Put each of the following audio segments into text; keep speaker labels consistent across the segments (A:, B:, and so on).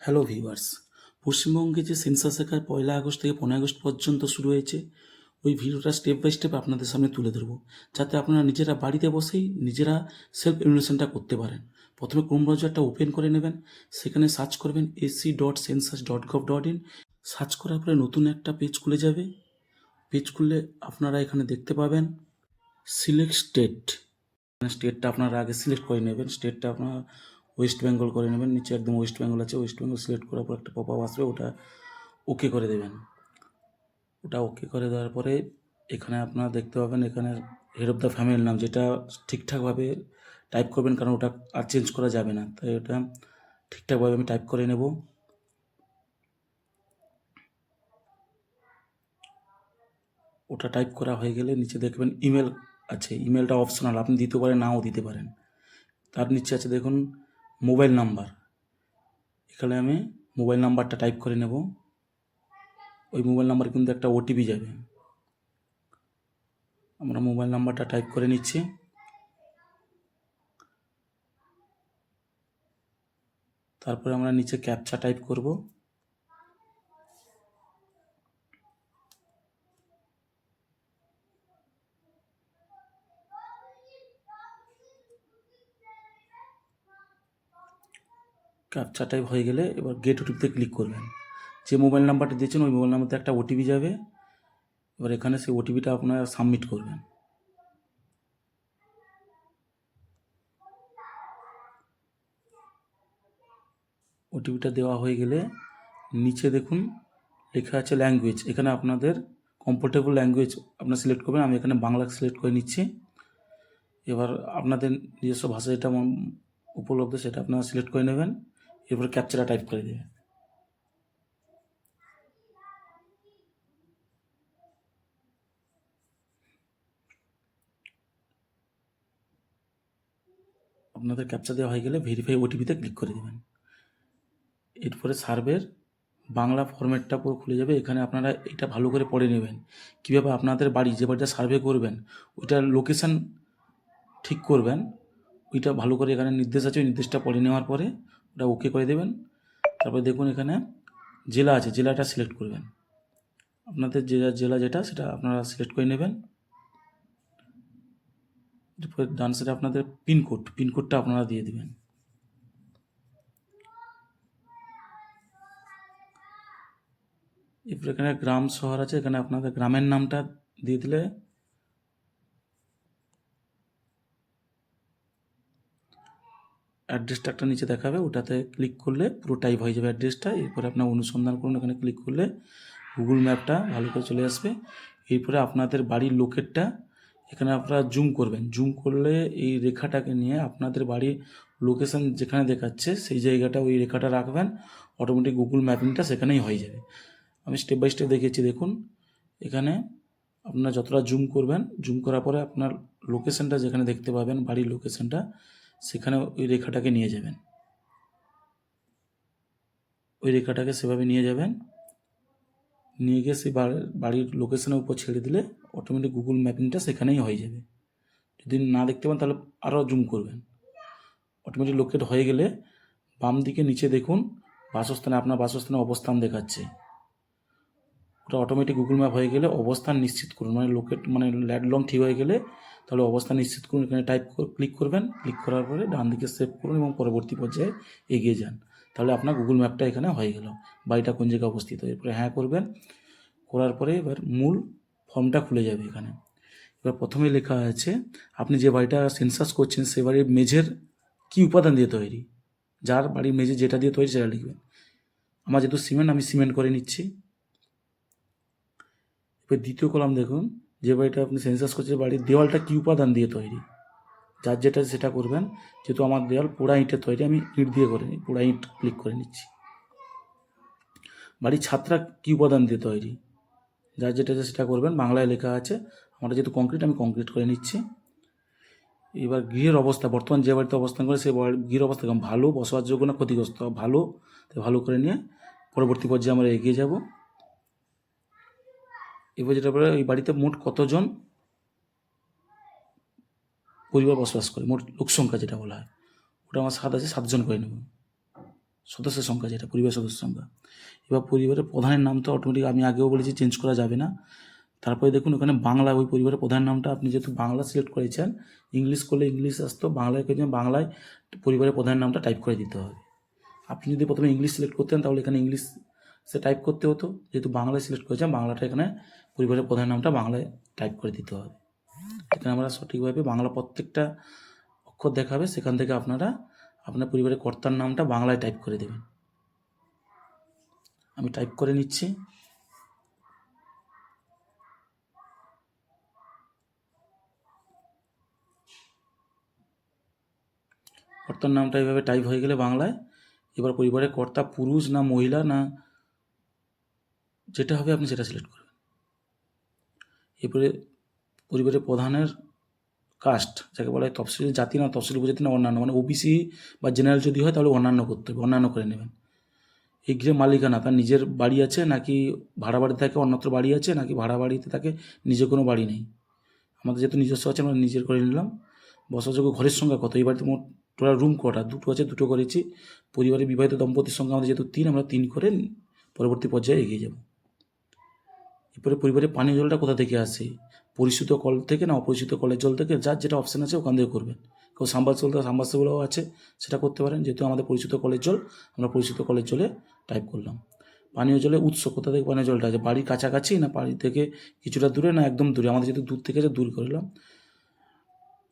A: Hello viewers, পশ্চিমবঙ্গে যে সেন্সাসের কাজ ১লা আগস্ট থেকে ১৫ই আগস্ট পর্যন্ত শুরু হয়েছে, ওই ভিডিওটা স্টেপ বাই স্টেপ আপনাদের সামনে তুলে ধরবো, যাতে আপনারা নিজেরা বাড়িতে বসেই নিজেরা সেলফ এনুমেরেশনটা করতে পারেন। প্রথমে ক্রোম ব্রাউজারটা ওপেন করে নেবেন, সেখানে সার্চ করবেন ac.census.gov.in। সার্চ করার পরে নতুন একটা পেজ খুলে যাবে। পেজ খুললে আপনারা এখানে দেখতে পাবেন সিলেক্ট স্টেট। স্টেটটা আপনারা আগে সিলেক্ট করে নেবেন। স্টেটটা আপনারা ওয়েস্ট বেঙ্গল করে নেবেন। নিচে একদম ওয়েস্ট বেঙ্গল আছে, ওয়েস্ট বেঙ্গল সিলেক্ট করার পর একটা পপ আপ আসবে, ওটা ওকে করে দেবেন। ওটা ওকে করে দেওয়ার পরে এখানে আপনারা দেখতে পাবেন এখানে হেড অফ দ্য ফ্যামিলির নাম, যেটা ঠিকঠাকভাবে টাইপ করবেন, কারণ ওটা আর চেঞ্জ করা যাবে না। তাই ওটা ঠিকঠাকভাবে আমি টাইপ করে নেব। ওটা টাইপ করা হয়ে গেলে নিচে দেখবেন ইমেল আছে। ইমেলটা অপশনাল, আপনি দিতে পারেন, নাও দিতে পারেন। তার নিচে আছে দেখুন মোবাইল নাম্বার। এখানে আমি মোবাইল নাম্বারটা টাইপ করে নেব। ওই মোবাইল নাম্বার কিন্তু একটা ওটিপি যাবে। আমরা মোবাইল নাম্বারটা টাইপ করে নিচ্ছি। তারপরে আমরা নিচে ক্যাপচা টাইপ করব। ক্যাপচা টাইপ হয়ে গেলে এবার গেট ওটিপিতে ক্লিক করবেন। যে মোবাইল নাম্বারটা দিয়েছেন ওই মোবাইল নাম্বারতে একটা ওটিপি যাবে। এবার এখানে সেই ওটিপিটা আপনারা সাবমিট করবেন। ওটিপিটা দেওয়া হয়ে গেলে নিচে দেখুন লেখা আছে ল্যাঙ্গুয়েজ। এখানে আপনাদের কমফোর্টেবল ল্যাঙ্গুয়েজ আপনারা সিলেক্ট করবেন। আমি এখানে বাংলা সিলেক্ট করে নিচ্ছি। এবার আপনাদের নিজস্ব ভাষা যেটা উপলব্ধ সেটা আপনারা সিলেক্ট করে নেবেন। এরপর ক্যাপচাটা টাইপ করে দেবেন। আপনাদের ক্যাপচা দেওয়া হয়ে গেলে ভেরিফাই ওটিপিতে ক্লিক করে দেবেন। এরপরে সার্ভের বাংলা ফরম্যাটটা পুরো খুলে যাবে। এখানে আপনারা এটা ভালো করে পড়ে নেবেন, কীভাবে আপনাদের বাড়ি যে বাড়িটা সার্ভে করবেন ওইটার লোকেশান ঠিক করবেন। ওইটা ভালো করে এখানে নির্দেশ আছে, ওই নির্দেশটা পড়ে নেওয়ার পরে ওটা ওকে করে দেবেন। তারপরে দেখুন এখানে জেলা আছে, জেলাটা সিলেক্ট করবেন। আপনাদের জেলা যেটা সেটা আপনারা সিলেক্ট করে নেবেন। এরপরে ডান সাইডে আপনাদের পিনকোডটা আপনারা দিয়ে দেবেন। এরপরে এখানে গ্রাম শহর আছে, এখানে আপনাদের গ্রামের নামটা দিয়ে দিলে অ্যাড্রেসটা একটা নিচে দেখাবে, ওটাতে ক্লিক করলে পুরো টাইপ হয়ে যাবে অ্যাড্রেসটা। এরপরে আপনার অনুসন্ধান করুন, এখানে ক্লিক করলে গুগল ম্যাপটা ভালো করে চলে আসবে। এরপরে আপনাদের বাড়ির লোকেটটা এখানে আপনারা জুম করবেন। জুম করলে এই রেখাটাকে নিয়ে আপনাদের বাড়ির লোকেশান যেখানে দেখাচ্ছে সেই জায়গাটা ওই রেখাটা রাখবেন, অটোমেটিক গুগল ম্যাপিংটা সেখানেই হয়ে যাবে। আমি স্টেপ বাই স্টেপ দেখিয়েছি দেখুন। এখানে আপনারা যতটা জুম করবেন, জুম করার পরে আপনার লোকেশানটা যেখানে দেখতে পাবেন বাড়ির লোকেশানটা, সেখানে ওই রেখাটাকে নিয়ে যাবেন। ওই রেখাটাকে সেভাবে নিয়ে যাবেন, নিয়ে গিয়ে সেই বাড়ির লোকেশনের উপর ছেড়ে দিলে অটোমেটিক গুগল ম্যাপিংটা সেখানেই হয়ে যাবে। যদি না দেখতে পান তাহলে আরও জুম করবেন। অটোমেটিক লোকেট হয়ে গেলে বাম দিকে নিচে দেখুন আপনার বাসস্থানে অবস্থান দেখাচ্ছে। ওটা অটোমেটিক গুগল ম্যাপ হয়ে গেলে অবস্থান নিশ্চিত করুন, ল্যান্ডলং ঠিক হয়ে গেলে তাহলে অবস্থান নিশ্চিত করুন। এখানে ক্লিক করবেন। ক্লিক করার পরে ডান দিকে সেভ করুন এবং পরবর্তী পর্যায়ে এগিয়ে যান। তাহলে আপনার গুগল ম্যাপটা এখানে হয়ে গেল, বাড়িটা কোন জায়গায় অবস্থিত। এরপরে হ্যাঁ করবেন। করার পরে এবার মূল ফর্মটা খুলে যাবে। এখানে এবার প্রথমে লেখা আছে আপনি যে বাড়িটা সেন্সাস করছেন সে বাড়ির মেঝের কী উপাদান দিয়ে তৈরি। যার বাড়ির মেঝে যেটা দিয়ে তৈরি সেটা লিখবেন। আমার যেহেতু সিমেন্ট, আমি সিমেন্ট করে নিচ্ছি। এবার দ্বিতীয় কলাম দেখুন, যে বাড়িটা আপনি সেন্সাস করছেন বাড়ির দেওয়ালটা কী উপাদান দিয়ে তৈরি। যার যেটা সেটা করবেন। যেহেতু আমার দেওয়াল পোড়া ইঁটের তৈরি, আমি ইঁট দিয়ে করে নিই, পোড়া ইঁট ক্লিক করে নিচ্ছি। বাড়ির ছাদটা কী উপাদান দিয়ে তৈরি, যার যেটা সেটা করবেন। বাংলায় লেখা আছে, আমার যেহেতু কংক্রিট আমি কংক্রিট করে নিচ্ছি। এবার গৃহের অবস্থা, বর্তমান যে বাড়িতে অবস্থান করে সেই গৃহের অবস্থা ভালো, বসবাসযোগ্য না ক্ষতিগ্রস্ত, ভালো। তাই ভালো করে নিয়ে পরবর্তী পর্যায়ে আমরা এগিয়ে যাব। এবার যেটা বলে এই বাড়িতে মোট কতজন পরিবার বসবাস করে, মোট লোক সংখ্যা যেটা বলা হয়, ওটা আমার 7 আছে, 7 জন করে নেব। সদস্যের সংখ্যা, যেটা পরিবার সদস্য সংখ্যা। এবার পরিবারের প্রধানের নাম তো অটোমেটিক আমি আগেও বলেছি চেঞ্জ করা যাবে না। তারপরে দেখুন ওখানে বাংলা, ওই পরিবারের প্রধান নামটা আপনি যেহেতু বাংলা সিলেক্ট করেছেন, ইংলিশ করলে ইংলিশ আসতো, বাংলায় করেছেন বাংলায় পরিবারের প্রধান নামটা টাইপ করে দিতে হবে। আপনি যদি প্রথমে ইংলিশ সিলেক্ট করতেন তাহলে এখানে ইংলিশ সে টাইপ করতে হতো, যেহেতু বাংলায় সিলেক্ট করেছেন বাংলাটা এখানে পরিবারের প্রধান নামটা বাংলায় টাইপ করে দিতে হবে। এখানে আমরা সঠিকভাবে বাংলা প্রত্যেকটা অক্ষর দেখাবে, সেখান থেকে আপনারা আপনার পরিবারের কর্তার নামটা বাংলায় টাইপ করে দেবেন। আমি টাইপ করে নিচ্ছি। কর্তার নামটা এইভাবে টাইপ হয়ে গেলে বাংলায়, এবার পরিবারের কর্তা পুরুষ না মহিলা না যেটা হবে আপনি সেটা সিলেক্ট করবেন। এরপরে পরিবারের প্রধানের কাস্ট, যাকে বলা হয় তফসিলি জাতি না তফসিলি উপজাতি না অন্যান্য, মানে ওবিসি বা জেনারেল যদি হয় তাহলে অন্যান্য করতে হবে, অন্যান্য করে নেবেন। এই গৃহে মালিকানা, তার নিজের বাড়ি আছে নাকি ভাড়া বাড়িতে থাকে, অন্যত্র বাড়ি আছে নাকি ভাড়া বাড়িতে থাকে, নিজের কোনো বাড়ি নেই। আমাদের যেহেতু নিজস্ব আছে আমরা নিজের করে নিলাম। বসবাসযোগ্য ঘরের সংখ্যা কত, এই বাড়িতে মোট টোটাল রুম কটা, দুটো আছে, দুটো করেছি। পরিবারের বিবাহিত দম্পতির সংখ্যা আমাদের যেহেতু 3, আমরা 3 করে পরবর্তী পর্যায়ে এগিয়ে যাব। এরপরে পরিবারের পানীয় জলটা কোথা থেকে আসে, পরিশুদ্ধ কল থেকে না অপরিশুদ্ধ কলের জল থেকে, যার যেটা অপশান আছে ওখান থেকে করবেন। কেউ সাবমার্সিবলও আছে, সেটা করতে পারেন। যেহেতু আমাদের পরিশুদ্ধ কলের জল, আমরা পরিশুদ্ধ কলের জলে টাইপ করলাম। পানীয় জলের উৎস কোথা থেকে পানীয় জলটা আছে, বাড়ির কাছাকাছি না বাড়ি থেকে কিছুটা দূরে না একদম দূরে, আমাদের যেহেতু দূর থেকে আছে দূর করলাম।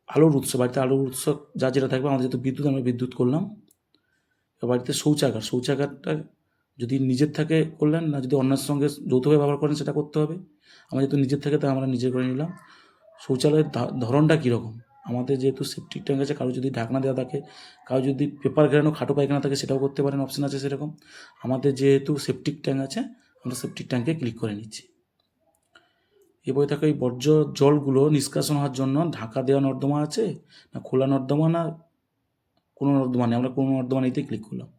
A: আলোর উৎস, বাড়িতে আলোর উৎস যা যেটা থাকবে, আমাদের যেহেতু বিদ্যুৎ, আমরা বিদ্যুৎ করলাম। বাড়িতে শৌচাগারটা যদি নিজের থাকে করলেন, না যদি অন্যের সঙ্গে যৌথভাবে ব্যবহার করেন সেটা করতে হবে। আমার যেহেতু নিজের থাকে তাই আমরা নিজে করে নিলাম। শৌচালয়ের ধরনটা কীরকম, আমাদের যেহেতু সেপটিক ট্যাঙ্ক আছে, কারো যদি ঢাকনা দেওয়া থাকে, কারো যদি পেপার ঘেরানো খাটো পায়খানা থাকে সেটাও করতে পারেন, অপশান আছে সেরকম। আমাদের যেহেতু সেপটিক ট্যাঙ্ক আছে, আমরা সেপটিক ট্যাঙ্কে ক্লিক করে নিচ্ছি। এরপরে থাকে এই বর্জ্য জলগুলো নিষ্কাশন হওয়ার জন্য ঢাকা দেওয়া নর্দমা আছে না খোলা নর্দমা না কোনো নর্দমা নেই, আমরা কোনো নর্দমা নেইতে ক্লিক করলাম।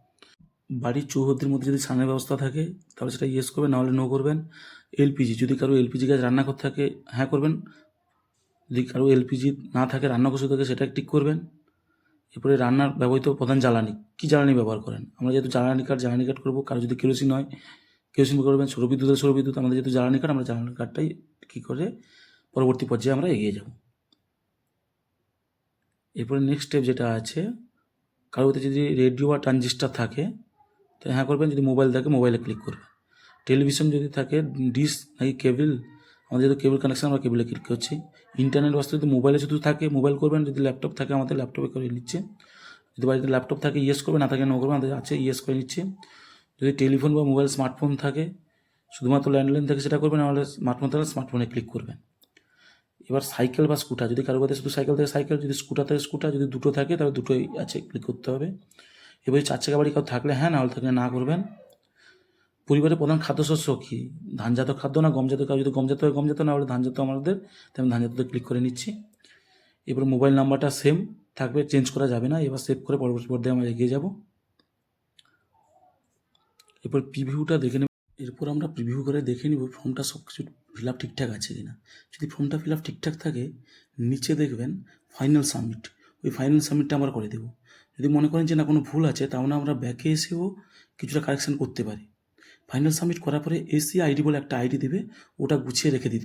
A: বাড়ির চৌহদ্দির মধ্যে যদি স্নানের ব্যবস্থা থাকে তাহলে সেটা ইয়েস করবেন, নাহলে নো করবেন। এলপিজি, যদি কারো এলপিজি গ্যাস রান্না করতে থাকে হ্যাঁ করবেন, যদি কারো এলপিজি না থাকে রান্না করতে থাকে সেটা টিক করবেন। এরপরে রান্নার ব্যবহৃত প্রধান জ্বালানি, কী জ্বালানি ব্যবহার করেন, আমরা যেহেতু জ্বালানি কার্ড করবো। কারো যদি কেরোসিন হয় কেরোসিন করবেন, সৌরবিদ্যুৎ, আমাদের যেহেতু জ্বালানি কার্ড, আমরা জ্বালানি কার্ডটাই কী করে পরবর্তী পর্যায়ে আমরা এগিয়ে যাব। এরপরে নেক্সট স্টেপ যেটা আছে, কারোতে যদি রেডিও বা ট্রানজিস্টার থাকে তো হ্যাঁ করবেন, যদি মোবাইল থাকে মোবাইলে ক্লিক করবেন। টেলিভিশন যদি থাকে, ডিশ নাকি কেবল, আমাদের যেহেতু কেবল কানেকশান আমরা কেবলে ক্লিক করছি। ইন্টারনেট ব্যবস্থা যদি মোবাইলে শুধু থাকে মোবাইল করবেন, যদি ল্যাপটপ থাকে আমাদের ল্যাপটপে করে নিচ্ছে। যদি বাড়িতে ল্যাপটপ থাকে ইয়েস করবেন, না থাকে নো করবেন, আমাদের আছে ইয়েস করে নিচ্ছে। যদি টেলিফোন বা মোবাইল স্মার্টফোন থাকে, শুধুমাত্র ল্যান্ডলাইন থাকে সেটা করবেন, নাহলে স্মার্টফোন থাকলে স্মার্টফোনে ক্লিক করবেন। এবার সাইকেল বা স্কুটার, যদি কারো কাছে শুধু সাইকেল থাকে সাইকেল, যদি স্কুটার থাকে স্কুটার, যদি দুটো থাকে তাহলে দুটোই আছে ক্লিক করতে হবে। এবার 4 চাকা বাড়ি কাউ থাকলে হ্যাঁ, না হলে থাকলে না করবেন। পরিবারের প্রধান খাদ্যশস্য কী, ধানজাত খাদ্য না গমজাত, কারো যদি গমজাত হয় গমজাত, না হলে ধানজাত আমাদের, তাই আমি ধানজাততে ক্লিক করে নিচ্ছি। এবার মোবাইল নাম্বারটা সেম থাকবে, চেঞ্জ করা যাবে না। এবার সেভ করে পরবর্তী পর্যায়ে আমরা এগিয়ে যাব। এরপর প্রিভিউটা দেখে নেব। এরপর আমরা প্রিভিউ করে দেখে নিব ফর্মটা সব কিছু ফিল আপ ঠিকঠাক আছে কি না। যদি ফর্মটা ফিল আপ ঠিকঠাক থাকে, নিচে দেখবেন ফাইনাল সাবমিট, ওই ফাইনাল সাবমিটটা আমরা করে দেবো। যদি মনে করেন যে না কোনো ভুল আছে, তাহলে আমরা ব্যাকে এসেও কিছুটা কারেকশান করতে পারি। ফাইনাল সাবমিট করার পরে এসি আইডি বলে একটা আইডি দেবে, ওটা গুছিয়ে রেখে দিতে